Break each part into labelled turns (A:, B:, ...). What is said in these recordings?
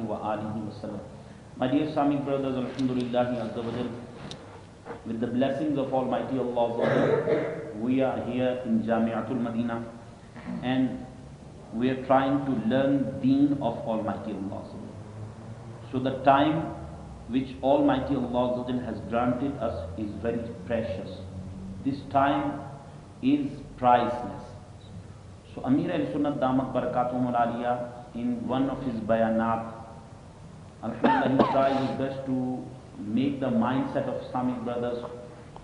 A: My dear Islamic brothers, Alhamdulillahi Azza wa Jal, with the blessings of Almighty Allah, we are here in Jamiatul Madina and we are trying to learn Deen of Almighty Allah. So the time which Almighty Allah has granted us is very precious. This time is priceless. So Amir al-Sunnat Damat Barakatuhum al-Aliyah, in one of his bayanat, Alhamdulillah, he tries his best to make the mindset of Islamic brothers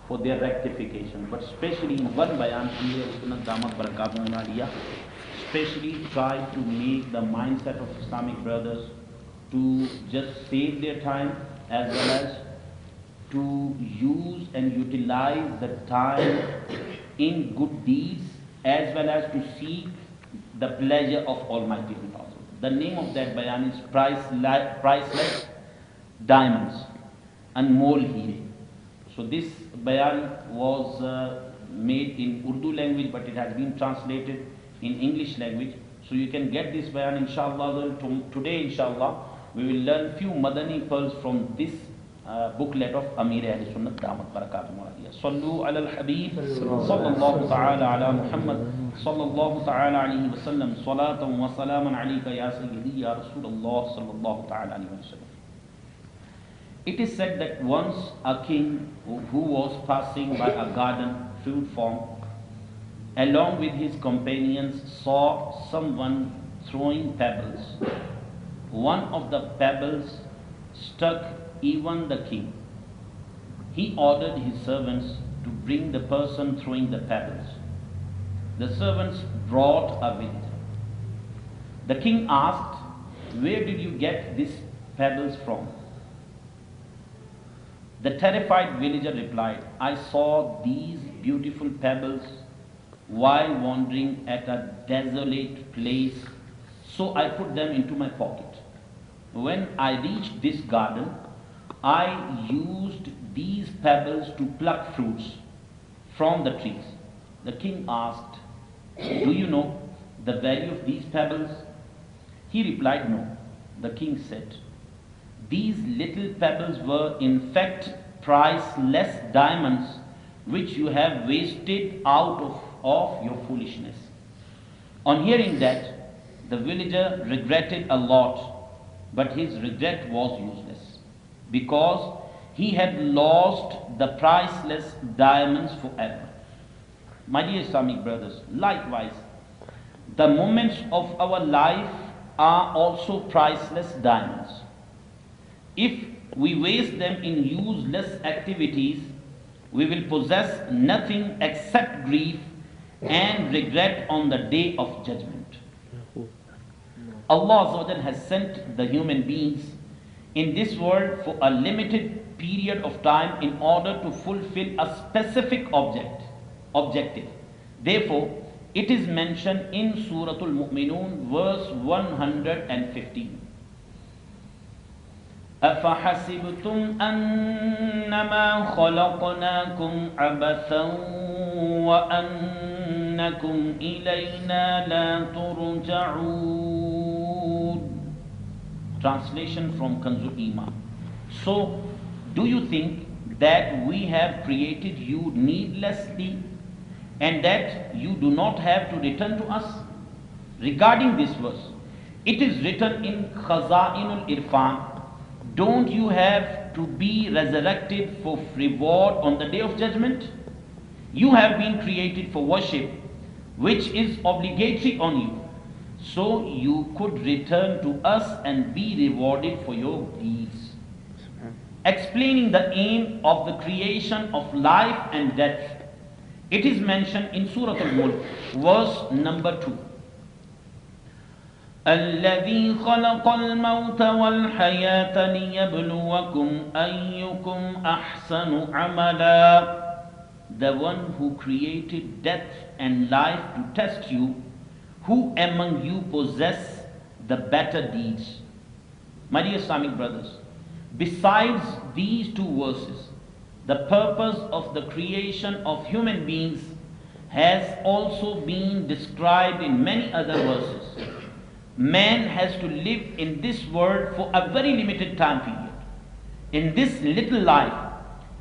A: for their rectification. But especially in one bayan, Amir al-Sunnat Damat Barakatuhum al-Aliyah especially tried to make the mindset of Islamic brothers to just save their time as well as to use and utilize the time in good deeds as well as to seek the pleasure of Almighty Allah. The name of that bayan is Priceless Diamonds and Mole Heere. So this bayan was made in Urdu language, but it has been translated in English language. So you can get this bayan inshallah. Today inshallah we will learn few Madani pearls from this booklet of Amir Ahl Sunnat Damat Barakatuhum al-Aliyah. Sallu ala al-Habib sallallahu ta'ala ala Muhammad sallallahu ta'ala alayhi wa sallam salatan wa salaman alayka ya sayyidi ya Rasulullah sallallahu ta'ala alayhi wa sallam. It is said that once a king who was passing by a garden, fruit farm, along with his companions saw someone throwing pebbles. One of the pebbles struck even the king. He ordered his servants to bring the person throwing the pebbles. The servants brought a visitor. The king asked, "Where did you get these pebbles from?" The terrified villager replied, "I saw these beautiful pebbles while wandering at a desolate place, so I put them into my pocket. When I reached this garden, I used these pebbles to pluck fruits from the trees." The king asked, "Do you know the value of these pebbles?" He replied, "No." The king said, "These little pebbles were in fact priceless diamonds which you have wasted out of your foolishness." On hearing that, the villager regretted a lot, but his regret was useless because he had lost the priceless diamonds forever. My dear Islamic brothers, likewise, the moments of our life are also priceless diamonds. If we waste them in useless activities, we will possess nothing except grief and regret on the day of judgment. Allah Azza wa Jal has sent the human beings in this world for a limited period of time in order to fulfill a specific objective. Therefore, it is mentioned in Surah Al-Mu'minun verse 115. أَفَحَسِبْتُمْ أَنَّمَا خَلَقْنَاكُمْ عَبَثًا وَأَنَّكُمْ إِلَيْنَا لَا تُرْجَعُونَ. Translation from Kanzul Iman. So, do you think that we have created you needlessly and that you do not have to return to us? Regarding this verse, it is written in Khaza'inul Irfan, "Don't you have to be resurrected for reward on the day of judgment? You have been created for worship, which is obligatory on you, so you could return to us and be rewarded for your deeds." Explaining the aim of the creation of life and death, it is mentioned in Surah Al-Mulk, verse number 2. الَّذِي خَلَقَ الْمَوْتَ وَالْحَيَاةَ لِيَبْلُوَكُمْ أَيُّكُمْ أَحْسَنُ عَمَلًا. The one who created death and life to test you, who among you possess the better deeds. My dear Islamic brothers, besides these two verses, the purpose of the creation of human beings has also been described in many other verses. man has to live in this world for a very limited time period. In this little life,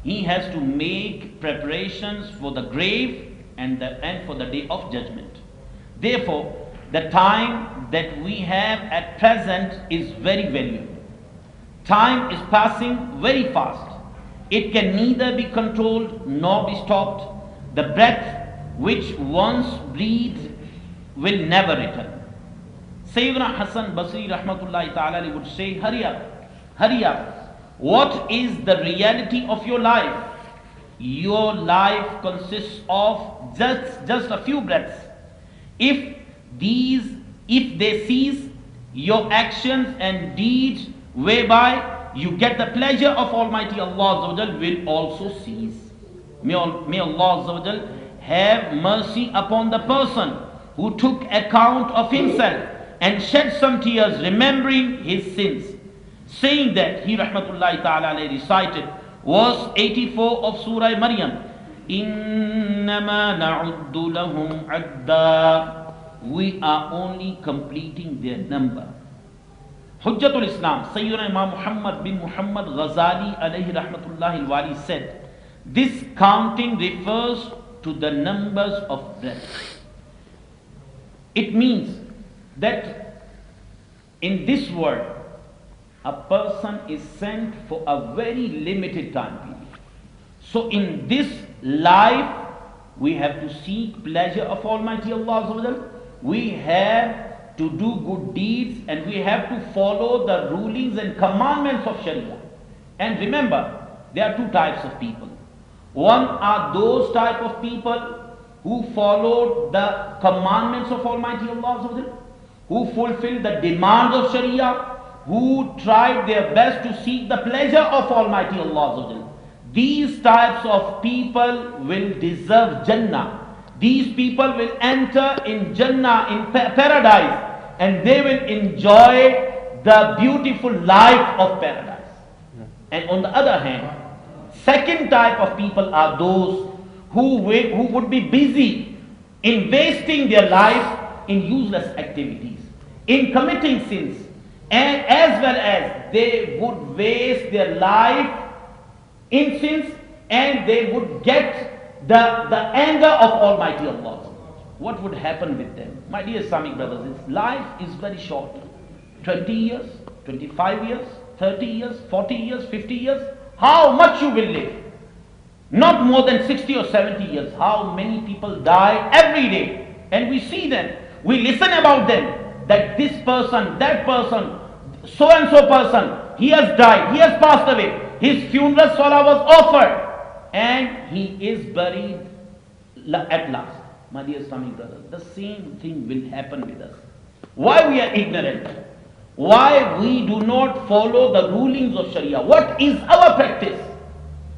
A: he has to make preparations for the grave and for the day of judgment. Therefore, the time that we have at present is very valuable. Time is passing very fast. It can neither be controlled nor be stopped. The breath which once breathed will never return. Sayyidina Hassan Basri rahmatullahi ta'ala would say, hurry up, hurry up. What is the reality of your life? Your life consists of just a few breaths. If they cease, your actions and deeds whereby you get the pleasure of Almighty Allah will also cease. May Allah have mercy upon the person who took account of himself and shed some tears remembering his sins. Saying that, he rahmatullahi ta'ala recited verse 84 of Surah Maryam, Innama na'uddu lahum adda. We are only completing their number. Hujjatul Islam, Sayyidina Imam Muhammad bin Muhammad Ghazali alayhi rahmatullahi al-wali said, this counting refers to the numbers of breaths. It means that in this world, a person is sent for a very limited time period. So in this life, we have to seek pleasure of Almighty Allah. We have to do good deeds and we have to follow the rulings and commandments of Sharia. And remember, there are two types of people. One are those type of people who followed the commandments of Almighty Allah, who fulfilled the demands of Sharia, who tried their best to seek the pleasure of Almighty Allah. These types of people will deserve Jannah. These people will enter in Jannah, in paradise, and they will enjoy the beautiful life of paradise. And on the other hand, second type of people are those who would be busy in wasting their life in useless activities, in committing sins, and as well as they would waste their life in sins and they would get the anger of Almighty Allah. What would happen with them? My dear Islamic brothers, life is very short. 20 years, 25 years, 30 years, 40 years, 50 years. How much you will live? Not more than 60 or 70 years. How many people die every day? And we see them. We listen about them. That this person, that person, so and so person, he has died, he has passed away. His funeral salah was offered and he is buried at last. My dear Islamic brothers, the same thing will happen with us. Why we are ignorant? Why we do not follow the rulings of Sharia? What is our practice?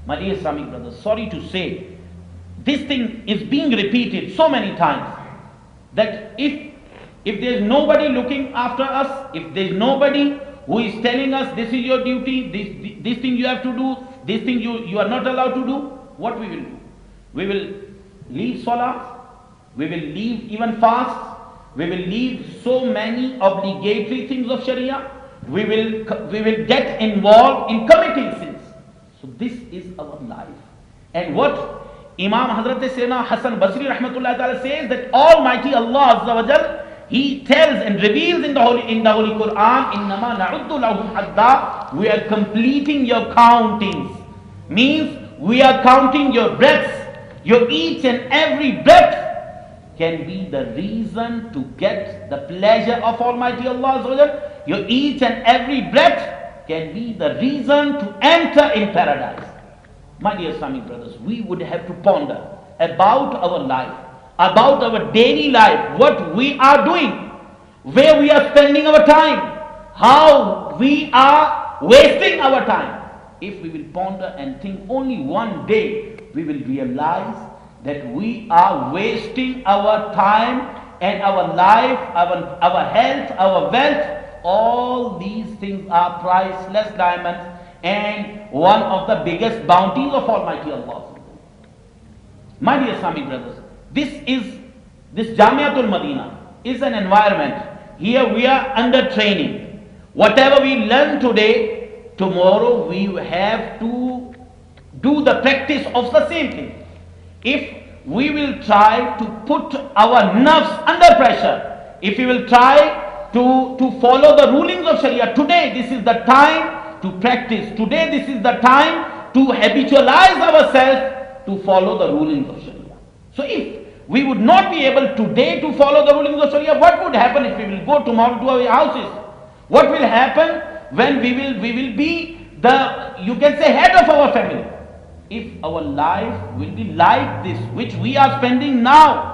A: My dear Islamic brothers, sorry to say, this thing is being repeated so many times that if there is nobody looking after us, if there is nobody who is telling us this is your duty, this thing you have to do, this thing you are not allowed to do, what we will do? We will leave salah, we will leave even fast, we will leave so many obligatory things of Sharia, we will get involved in committing sins. So this is our life. And what Imam Hazrat Sayyidina Hassan Basri rahmatullahi ta'ala says, that Almighty Allah Azza wa Jal, He tells and reveals in the Holy Quran, Innama na'uddu lahum hadda, we are completing your countings. Means we are counting your breaths. Your each and every breath can be the reason to get the pleasure of Almighty Allah Azza wa Jal. Your each and every breath can be the reason to enter in paradise. My dear Islamic brothers, we would have to ponder about our life, about our daily life, what we are doing, where we are spending our time, how we are wasting our time. If we will ponder and think only one day, we will realize that we are wasting our time and our life, our health, our wealth. All these things are priceless diamonds and one of the biggest bounties of Almighty Allah. My dear Islamic brothers, this Jamiatul Madina is an environment Here we are under training. Whatever we learn today, tomorrow we have to do the practice of the same thing. If we will try to put our nerves under pressure, if we will try to follow the rulings of Sharia, today this is the time to practice. Today this is the time to habitualize ourselves to follow the rulings of Sharia. So if we would not be able today to follow the rulings of Sharia, what would happen if we will go tomorrow to our houses? What will happen when we will be the, you can say, head of our family? If our life will be like this, which we are spending now,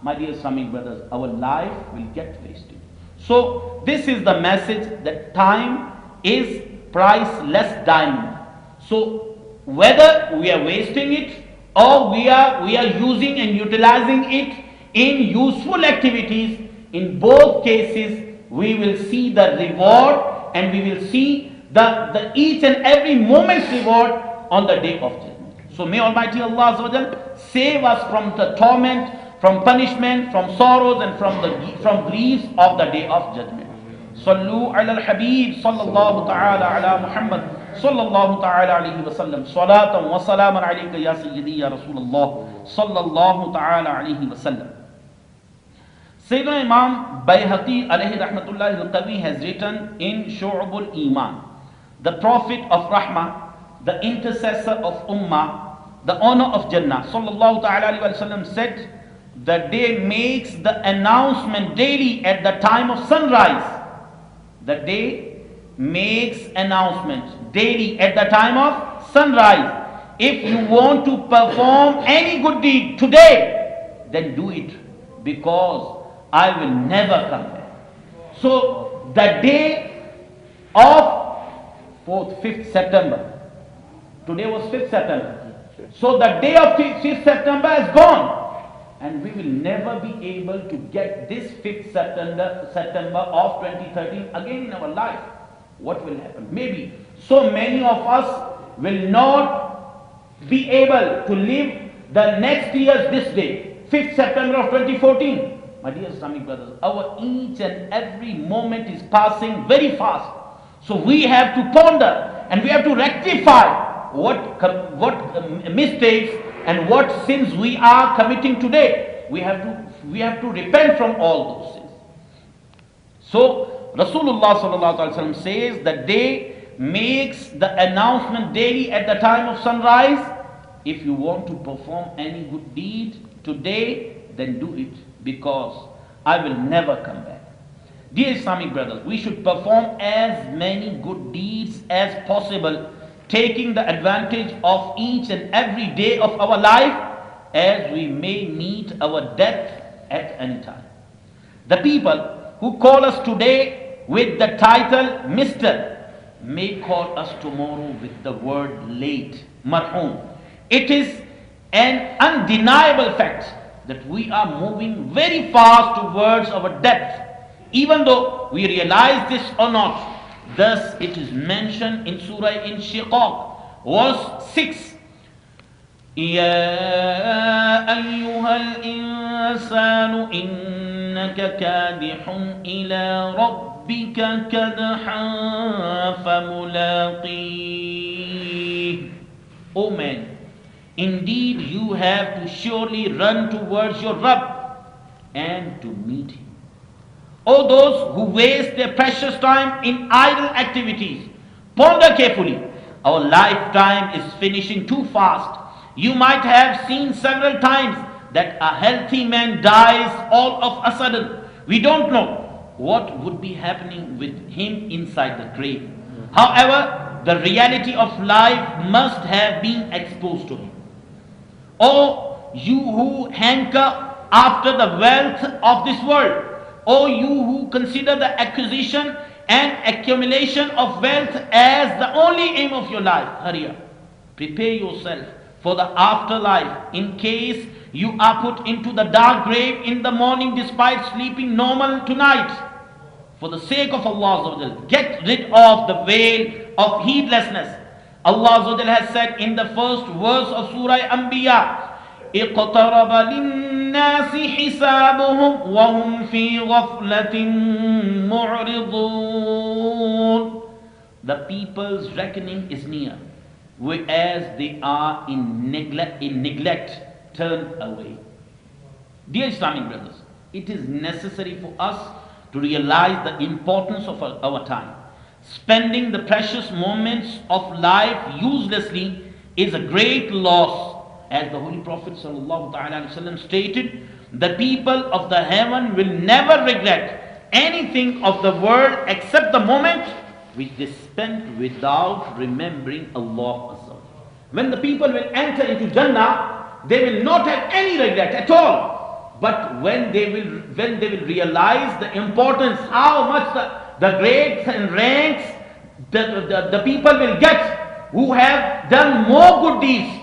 A: my dear Islamic brothers, our life will get wasted. So this is the message, that time is priceless diamond. So whether we are wasting it or we are using and utilizing it in useful activities, in both cases we will see the reward, and we will see the each and every moment's reward on the day of judgment. So may Almighty Allah Azza wa Jal save us from the torment, from punishment, from sorrows, and from griefs of the day of judgment. Sallu ala al-Habib sallallahu ta'ala ala Muhammad sallallahu ta'ala alayhi wa sallam. Salatan wa salaman alayka ya Sayyidi ya Rasulullah sallallahu ta'ala alayhi wa sallam. Sayyidina Imam Bayhaqi alayhi rahmatullahi al-Qawi has written in Shu'abul Iman, the Prophet of Rahmah, the intercessor of Ummah, the owner of Jannah sallallahu ta'ala alayhi wa sallam said, the day makes the announcement daily at the time of sunrise. The day makes announcement daily at the time of sunrise. If you want to perform any good deed today, then do it, because I will never come back. So the day of 5th September, today was 5th September. So the day of 5th September is gone. And we will never be able to get this 5th September of 2013 again in our life. What will happen? Maybe so many of us will not be able to live the next year's this day, 5th September of 2014. My dear Islamic brothers, our each and every moment is passing very fast. So we have to ponder and we have to rectify what mistakes and what sins we are committing today. We have to repent from all those sins. So Rasulullah sallallahu alaihi wasallam says that day makes the announcement daily at the time of sunrise. If you want to perform any good deed today, then do it, because I will never come back. Dear Islamic brothers, we should perform as many good deeds as possible, taking the advantage of each and every day of our life, as we may meet our death at any time. The people who call us today with the title Mr. may call us tomorrow with the word late, marhum. It is an undeniable fact that we are moving very fast towards our death, even though we realize this or not. Thus it is mentioned in Surah Inshiqaq, verse 6. يَا أَيُّهَا الْإِنسَانُ إِنَّكَ كَادِحٌ إِلَىٰ رَبِّكَ كَدْحًا فَمُلَاقِيهِ. O man, indeed you have to surely run towards your Rabb and to meet him. O those who waste their precious time in idle activities, ponder carefully. Our lifetime is finishing too fast. You might have seen several times that a healthy man dies all of a sudden. We don't know what would be happening with him inside the grave. However, the reality of life must have been exposed to him. O you who hanker after the wealth of this world, O you who consider the acquisition and accumulation of wealth as the only aim of your life, hurry up. Prepare yourself for the afterlife in case you are put into the dark grave in the morning despite sleeping normal tonight. For the sake of Allah, get rid of the veil of heedlessness. Allah has said in the first verse of Surah Anbiya, اقترب الناس حسابهم وهم في غفلة معرضون. The people's reckoning is near, whereas they are in neglect turned away. Dear Islamic brothers, it is necessary for us to realize the importance of our time. Spending the precious moments of life uselessly is a great loss. As the Holy Prophet ﷺ stated, the people of the heaven will never regret anything of the world except the moment which they spent without remembering Allah. When the people will enter into Jannah, they will not have any regret at all. But when they will realize the importance, how much the grades and ranks the people will get who have done more good deeds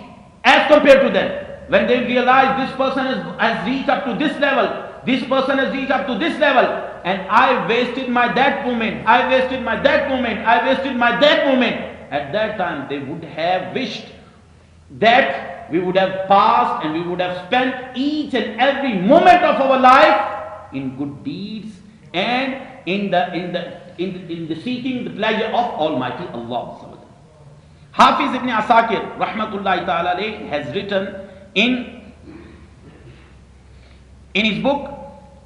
A: as compared to them. When they realize this person has reached up to this level, this person has reached up to this level, and I wasted my that moment, I wasted my that moment, I wasted my that moment. At that time they would have wished that we would have passed and we would have spent each and every moment of our life in good deeds and in the seeking the pleasure of Almighty Allah. Hafiz ibn Asakir rahmatullahi ta'ala alayhi has written in his book,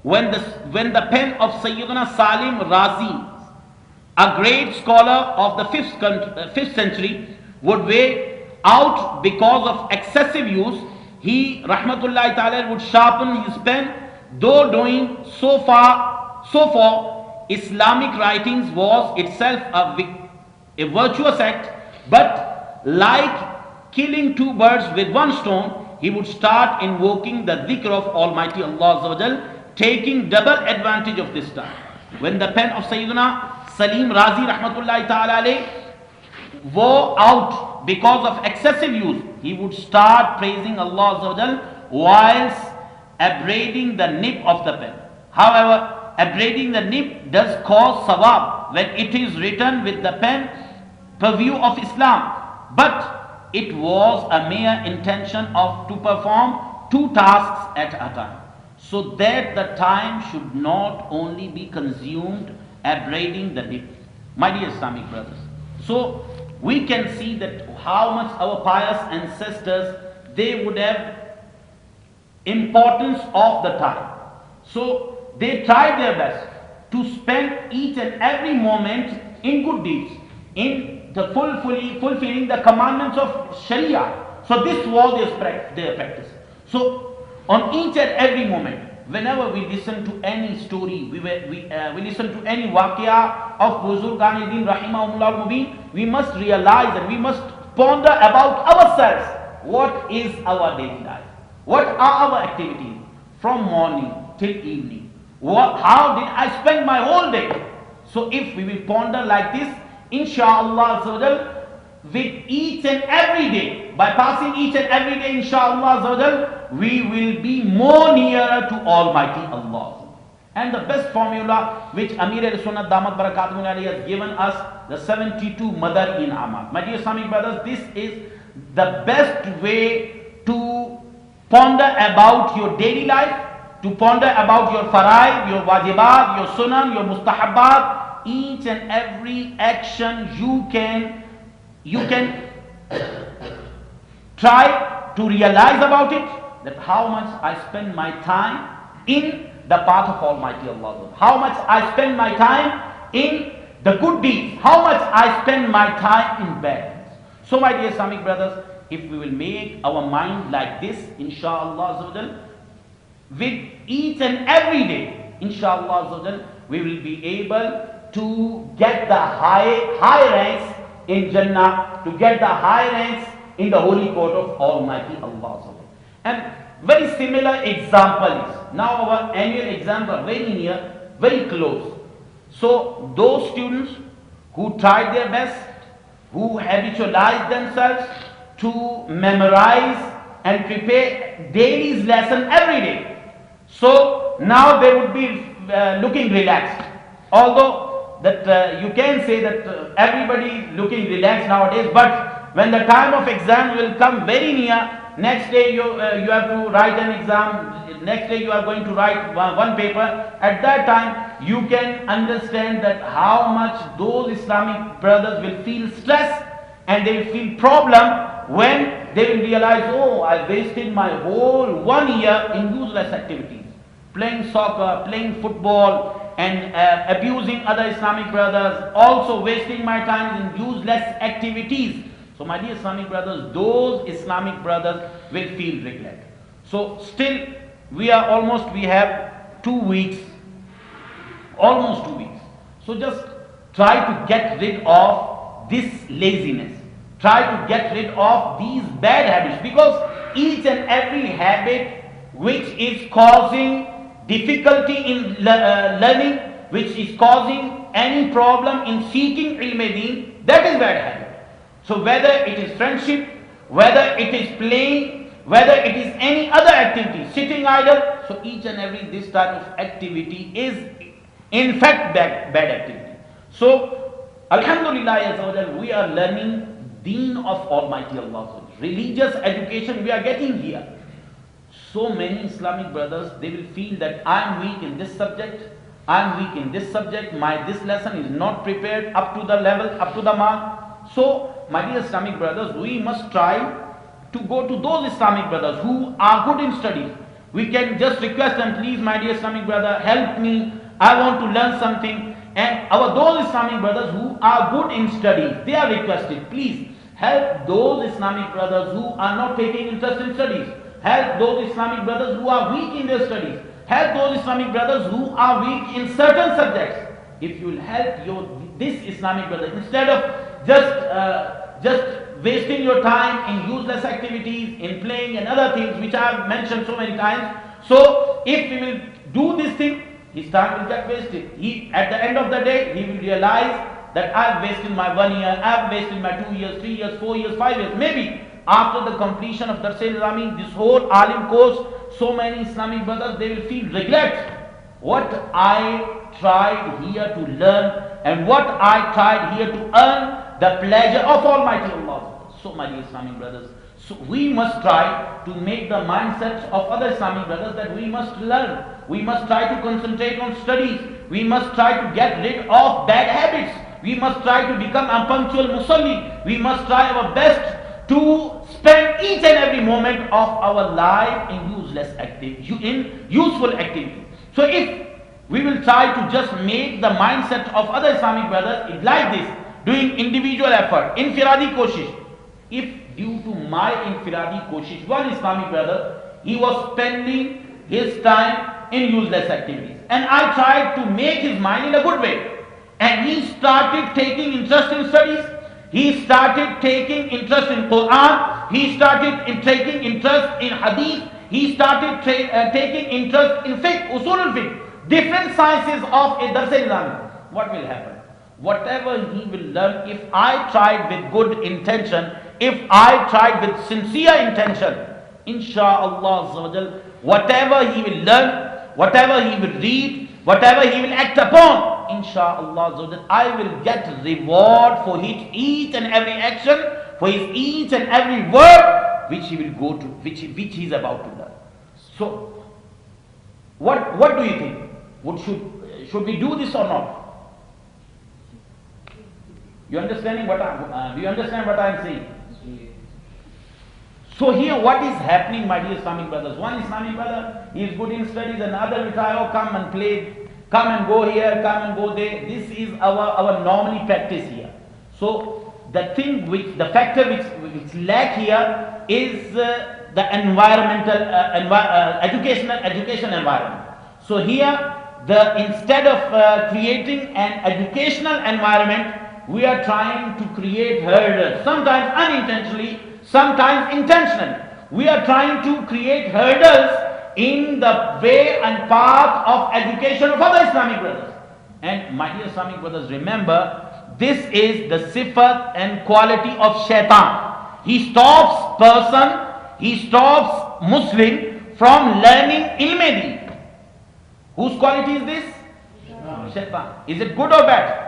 A: when the pen of Sayyidina Salim Razi, a great scholar of the 5th century, would wear out because of excessive use, he rahmatullahi ta'ala would sharpen his pen, though doing so for Islamic writings was itself a virtuous act, but like killing two birds with one stone, he would start invoking the dhikr of Almighty Allah, taking double advantage of this time. When the pen of Sayyidina Salim Razi rahmatullahi ta'ala alayhi wore out because of excessive use, he would start praising Allah whilst abrading the nib of the pen. However, abrading the nib does cause sawab when it is written with the pen purview of Islam, but it was a mere intention to perform two tasks at a time, so that the time should not only be consumed abrading the nib. My dear Islamic brothers, so we can see that how much our pious ancestors, they would have importance of the time. So they tried their best to spend each and every moment in good deeds, in the fulfilling the commandments of Sharia. So this was their practice. So on each and every moment, whenever we listen to any story, we listen to any waqia of Buzurgan-e-Din rahimahumullah al-Mubin, we must realize and we must ponder about ourselves. What is our daily life? What are our activities from morning till evening? How did I spend my whole day? So if we will ponder like this, inshallah, with each and every day, by passing each and every day, inshallah, we will be more nearer to Almighty Allah. And the best formula which Amir al-Sunnat Damat Barakatuh has given us, the 72 Madani in Amal. My dear Islamic brothers, this is the best way to ponder about your daily life, to ponder about your faraid, your wajibat, your sunan, your mustahabbat. Each and every action you can try to realize about it, that how much I spend my time in the path of Almighty Allah, how much I spend my time in the good deeds, how much I spend my time in bad deeds. So my dear Islamic brothers, if we will make our mind like this, inshallah, with each and every day, inshallah, we will be able to get the high ranks in Jannah, to get the high ranks in the holy court of Almighty Allah. And very similar example is, now our annual exams are very near, very close. So those students who tried their best, who habitualized themselves to memorize and prepare daily lesson every day, so now they would be looking relaxed. Although that you can say that everybody looking relaxed nowadays, but when the time of exam will come very near, next day you have to write an exam, next day you are going to write one paper. At that time you can understand that how much those Islamic brothers will feel stress and they will feel problem when they will realize, oh, I wasted my whole 1 year in useless activities, playing soccer, playing football, and abusing other Islamic brothers, also wasting my time in useless activities. So my dear Islamic brothers, those Islamic brothers will feel regret. So still we have 2 weeks, almost 2 weeks. So just try to get rid of this laziness. Try to get rid of these bad habits, because each and every habit which is causing difficulty in learning, which is causing any problem in seeking ilm-e-deen, that is bad habit. So whether it is friendship, whether it is playing, whether it is any other activity, sitting idle, so each and every this type of activity is in fact bad activity. So Alhamdulillah, we are learning Deen of Almighty Allah. Religious education we are getting here. So many Islamic brothers, they will feel that I am weak in this subject, I am weak in this subject, this lesson is not prepared up to the level, up to the mark. So my dear Islamic brothers, we must try to go to those Islamic brothers who are good in studies. We can just request them, please my dear Islamic brother, help me, I want to learn something. And those Islamic brothers who are good in studies, they are requested, please help those Islamic brothers who are not taking interest in studies. Help those Islamic brothers who are weak in their studies. Help those Islamic brothers who are weak in certain subjects. If you will help this Islamic brother, instead of just wasting your time in useless activities, in playing and other things which I have mentioned so many times. So if we will do this thing, his time will get wasted. At the end of the day, he will realize that I have wasted my 1 year, I have wasted my 2 years, 3 years, 4 years, 5 years. Maybe after the completion of Dars-e-Islami, this whole Alim course, so many Islamic brothers, they will feel regret. What I tried here to learn and what I tried here to earn the pleasure of Almighty Allah. So my dear Islamic brothers, so we must try to make the mindsets of other Islamic brothers that we must learn. We must try to concentrate on studies. We must try to get rid of bad habits. We must try to become a punctual musalli. We must try our best to spend each and every moment of our life in useful activity. So if we will try to just make the mindset of other Islamic brothers like this, doing individual effort, infiradi koshish. If due to my infiradi koshish, one Islamic brother, he was spending his time in useless activities, and I tried to make his mind in a good way, and he started taking interest in studies. He started taking interest in Quran. He started taking interest in Hadith. He started taking interest in fiqh, usul al-fiqh, different sciences of a Dars-e-Islami. What will happen? Whatever he will learn, if I tried with good intention, if I tried with sincere intention, insha'Allah, whatever he will learn, whatever he will read, whatever he will act upon, insha'Allah, I will get reward for each and every action, for his each and every word which he will go to, which he is about to learn. So, what do you think? Should we do this or not? You understanding do you understand what I am saying? So here what is happening, my dear Islamic brothers? One Islamic brother, he is good in studies, and another will try, oh, come and play, come and go here, come and go there. This is our normally practice here. So the factor which lack here is the environmental, education environment. So here, instead of creating an educational environment, we are trying to create hurdles, sometimes unintentionally, sometimes intentionally. We are trying to create hurdles in the way and path of education of other Islamic brothers. And my dear Islamic brothers, remember, this is the sifat and quality of shaitan. He stops Muslim from learning ilm-e-deen. Whose quality is this? Shaitan. Is it good or bad?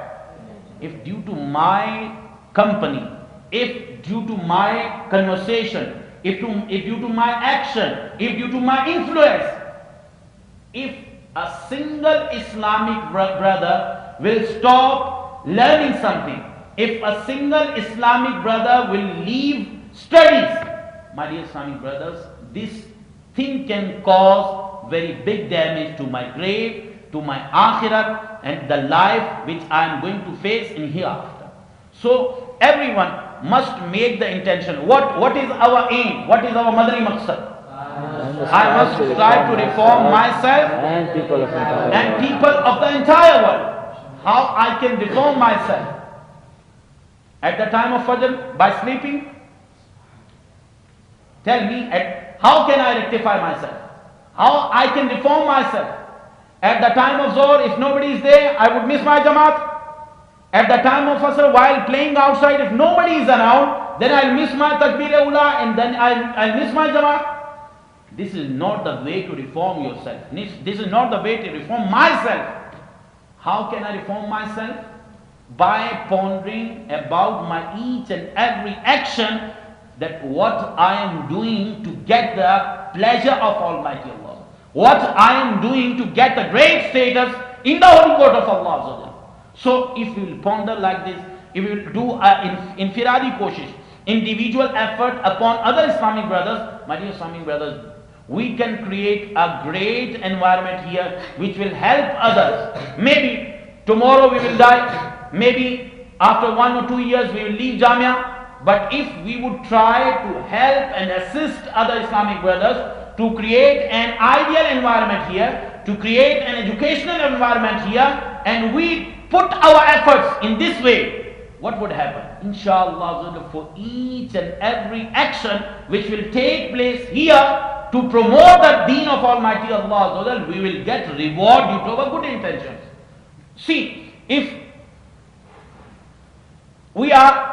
A: If due to my company, if due to my conversation, if due to my action, if due to my influence, if a single Islamic brother will stop learning something, if a single Islamic brother will leave studies, my dear Islamic brothers, this thing can cause very big damage to my grave, to my akhirat, and the life which I am going to face in hereafter. So everyone must make the intention. What is our aim? What is our Madani maqsad? I must strive to reform myself and people of the entire world. How I can reform myself? At the time of Fajr, by sleeping? Tell me, how can I rectify myself? How I can reform myself? At the time of Zohr, if nobody is there, I would miss my Jamaat. At the time of Asr, while playing outside, if nobody is around, then I'll miss my Takbir-e-Ula and then I'll miss my Jamaat. This is not the way to reform yourself. This is not the way to reform myself. How can I reform myself? By pondering about my each and every action, that what I am doing to get the pleasure of Almighty Allah. What I am doing to get the great status in the holy court of Allah. So if you will ponder like this, if you will do infiradi koshish, individual effort upon other Islamic brothers, my dear Islamic brothers, we can create a great environment here which will help others. Maybe tomorrow we will die, maybe after 1 or 2 years we will leave jamia, but if we would try to help and assist other Islamic brothers to create an ideal environment here, to create an educational environment here, and we put our efforts in this way, what would happen? Inshallah, for each and every action which will take place here to promote the deen of Almighty Allah, we will get reward due to our good intentions. See, if we are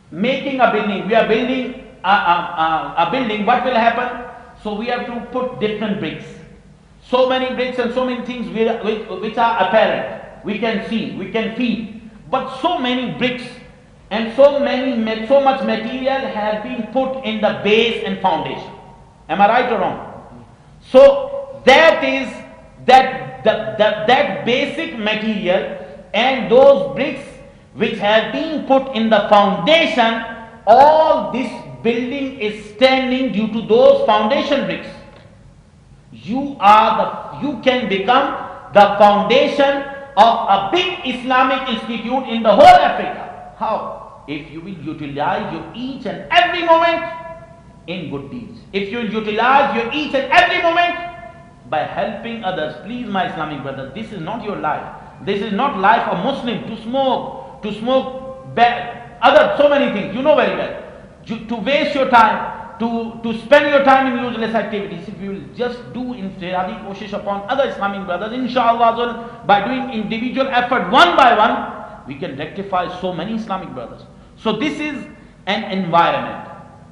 A: making a building, we are building a building, what will happen? So we have to put different bricks. So many bricks and so many things which are apparent. We can see, we can feel. But so many bricks and so much material has been put in the base and foundation. Am I right or wrong? So that is that basic material and those bricks which have been put in the foundation, all this building is standing due to those foundation bricks. You can become the foundation of a big Islamic institute in the whole Africa. How? If you will utilize your each and every moment in good deeds. If you will utilize your each and every moment by helping others. Please, my Islamic brothers, this is not your life. This is not life of Muslim to smoke so many things. You know very well. To waste your time, to spend your time in useless activities. If you will just do infiradi koshish upon other Islamic brothers, inshallah, by doing individual effort one by one, we can rectify so many Islamic brothers. So this is an environment.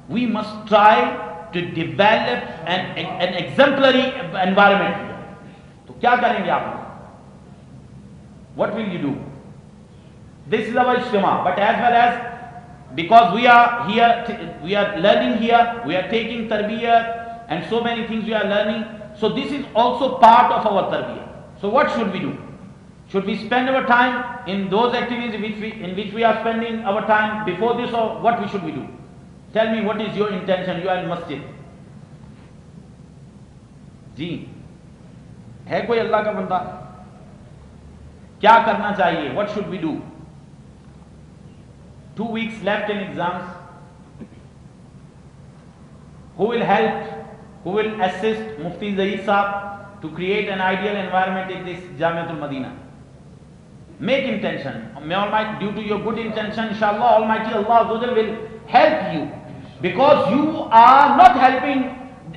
A: We must try to develop an exemplary environment here. So kya karenge aap? What will you do? This is our ijtima, but as well as because we are here, we are learning here, we are taking tarbiyah and so many things we are learning. So this is also part of our tarbiyah. So what should we do? Should we spend our time in those activities in which we are spending our time before this, or what should we do? Tell me, what is your intention? You are in masjid. जी, है कोई अल्लाह का बंदा? क्या करना चाहिए? What should we do? 2 weeks left in exams. Who will help? Who will assist Mufti Zaid Saab to create an ideal environment in this Jamiatul Madina? Make intention. May Almighty, due to your good intention, inshallah, Almighty Allah will help you. Because you are not helping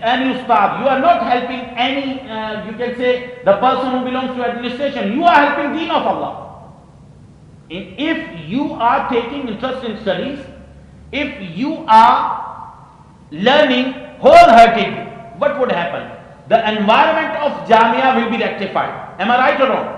A: any ustad, you are not helping any, you can say, the person who belongs to administration. You are helping deen of Allah. If you are taking interest in studies, if you are learning wholeheartedly, what would happen? The environment of jamia will be rectified. Am I right or wrong?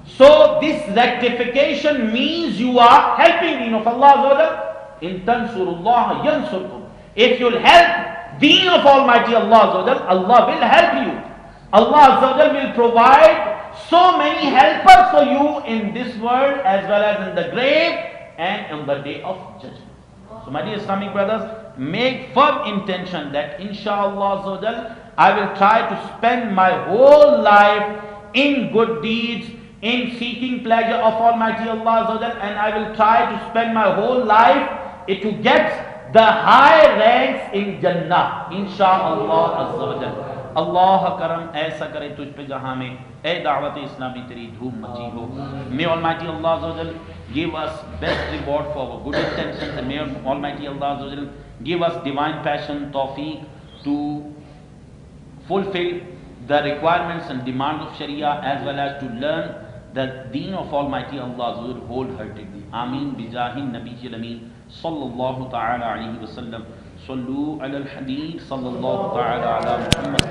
A: So this rectification means you are helping deen of Allah. In tansurullah yansurkum. If you'll help Deen of Almighty Allah, Allah will help you. Allah will provide so many helpers for you in this world as well as in the grave and on the day of judgment. So my dear Islamic brothers, make firm intention that inshallah I will try to spend my whole life in good deeds, in seeking pleasure of Almighty Allah, and I will try to spend my whole life to get the high ranks in Jannah, inshallah. Allah karam aisa kare तुझ पे जहां में ए दावत इस्लामी तेरी धूम मची हो. May Almighty Allah give us best reward for our good intentions, and may Almighty Allah give us divine passion, tawfiq to fulfill the requirements and demands of Sharia as well as to learn the deen of Almighty Allah wholeheartedly. Ameen bijahin Nabiyil Ameen sallallahu ta'ala alayhi wa sallam. Sallu ala al-Habib sallallahu ta'ala ala Muhammad